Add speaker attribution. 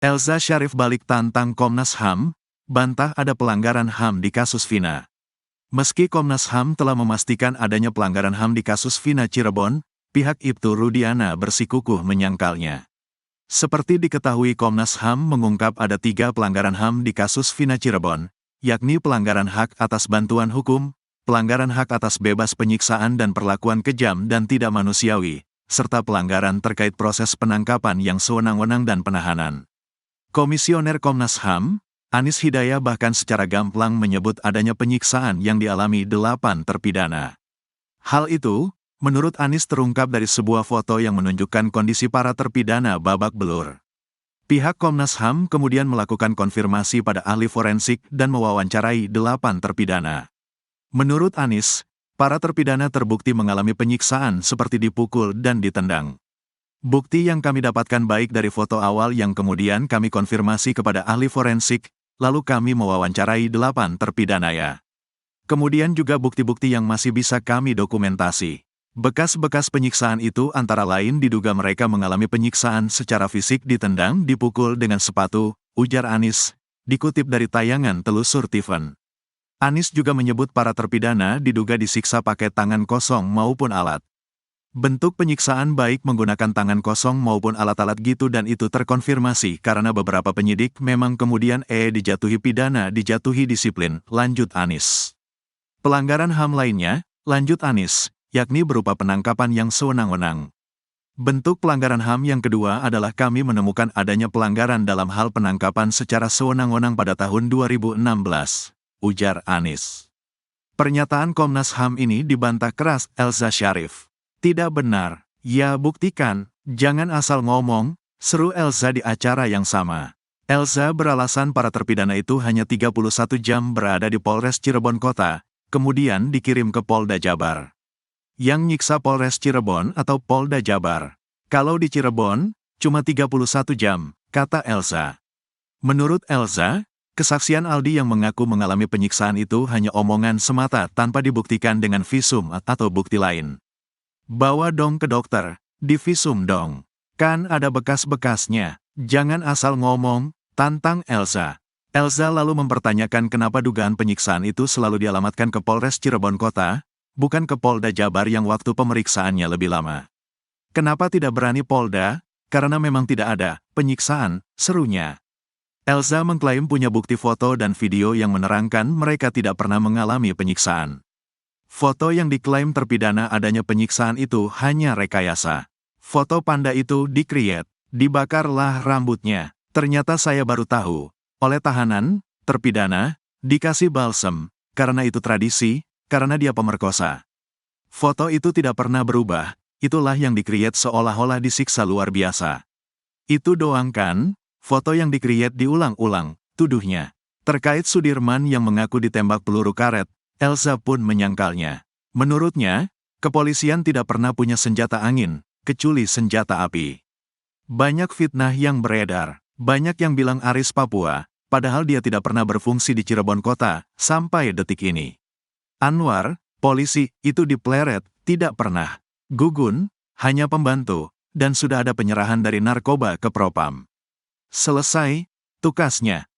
Speaker 1: Elza Syarif balik tantang Komnas HAM, bantah ada pelanggaran HAM di kasus Vina. Meski Komnas HAM telah memastikan adanya pelanggaran HAM di kasus Vina Cirebon, pihak Ibtu Rudiana bersikukuh menyangkalnya. Seperti diketahui, Komnas HAM mengungkap ada 3 pelanggaran HAM di kasus Vina Cirebon, yakni pelanggaran hak atas bantuan hukum, pelanggaran hak atas bebas penyiksaan dan perlakuan kejam dan tidak manusiawi, serta pelanggaran terkait proses penangkapan yang sewenang-wenang dan penahanan. Komisioner Komnas HAM, Anis Hidayah bahkan secara gamblang menyebut adanya penyiksaan yang dialami 8 terpidana. Hal itu, menurut Anis terungkap dari sebuah foto yang menunjukkan kondisi para terpidana babak belur. Pihak Komnas HAM kemudian melakukan konfirmasi pada ahli forensik dan mewawancarai 8 terpidana. Menurut Anis, para terpidana terbukti mengalami penyiksaan seperti dipukul dan ditendang. Bukti yang kami dapatkan baik dari foto awal yang kemudian kami konfirmasi kepada ahli forensik, lalu kami mewawancarai 8 terpidana ya. Kemudian juga bukti-bukti yang masih bisa kami dokumentasi. Bekas-bekas penyiksaan itu antara lain diduga mereka mengalami penyiksaan secara fisik, ditendang, dipukul dengan sepatu, ujar Anis, dikutip dari tayangan Telusur Tiffen. Anis juga menyebut para terpidana diduga disiksa pakai tangan kosong maupun alat. Bentuk penyiksaan baik menggunakan tangan kosong maupun alat-alat gitu dan itu terkonfirmasi karena beberapa penyidik memang kemudian dijatuhi pidana, dijatuhi disiplin, lanjut Anis. Pelanggaran HAM lainnya, lanjut Anis, yakni berupa penangkapan yang sewenang-wenang. Bentuk pelanggaran HAM yang kedua adalah kami menemukan adanya pelanggaran dalam hal penangkapan secara sewenang-wenang pada tahun 2016, ujar Anis. Pernyataan Komnas HAM ini dibantah keras Elza Syarif. Tidak benar, ya buktikan, jangan asal ngomong, seru Elza di acara yang sama. Elza beralasan para terpidana itu hanya 31 jam berada di Polres Cirebon Kota, kemudian dikirim ke Polda Jabar. Yang nyiksa Polres Cirebon atau Polda Jabar. Kalau di Cirebon, cuma 31 jam, kata Elza. Menurut Elza, kesaksian Aldi yang mengaku mengalami penyiksaan itu hanya omongan semata tanpa dibuktikan dengan visum atau bukti lain. Bawa dong ke dokter, divisum dong. Kan ada bekas-bekasnya, jangan asal ngomong, tantang Elza. Elza lalu mempertanyakan kenapa dugaan penyiksaan itu selalu dialamatkan ke Polres Cirebon Kota, bukan ke Polda Jabar yang waktu pemeriksaannya lebih lama. Kenapa tidak berani Polda? Karena memang tidak ada penyiksaan, serunya. Elza mengklaim punya bukti foto dan video yang menerangkan mereka tidak pernah mengalami penyiksaan. Foto yang diklaim terpidana adanya penyiksaan itu hanya rekayasa. Foto panda itu di-create, dibakarlah rambutnya. Ternyata saya baru tahu. Oleh tahanan, terpidana, dikasih balsem, karena itu tradisi, karena dia pemerkosa. Foto itu tidak pernah berubah, itulah yang di-create seolah-olah disiksa luar biasa. Itu doang kan? Foto yang di-create diulang-ulang, tuduhnya. Terkait Sudirman yang mengaku ditembak peluru karet, Elza pun menyangkalnya. Menurutnya, kepolisian tidak pernah punya senjata angin, kecuali senjata api. Banyak fitnah yang beredar, banyak yang bilang Aris Papua, padahal dia tidak pernah berfungsi di Cirebon Kota, sampai detik ini. Anwar, polisi, itu dipleret, tidak pernah. Gugun, hanya pembantu, dan sudah ada penyerahan dari narkoba ke Propam. Selesai, tugasnya,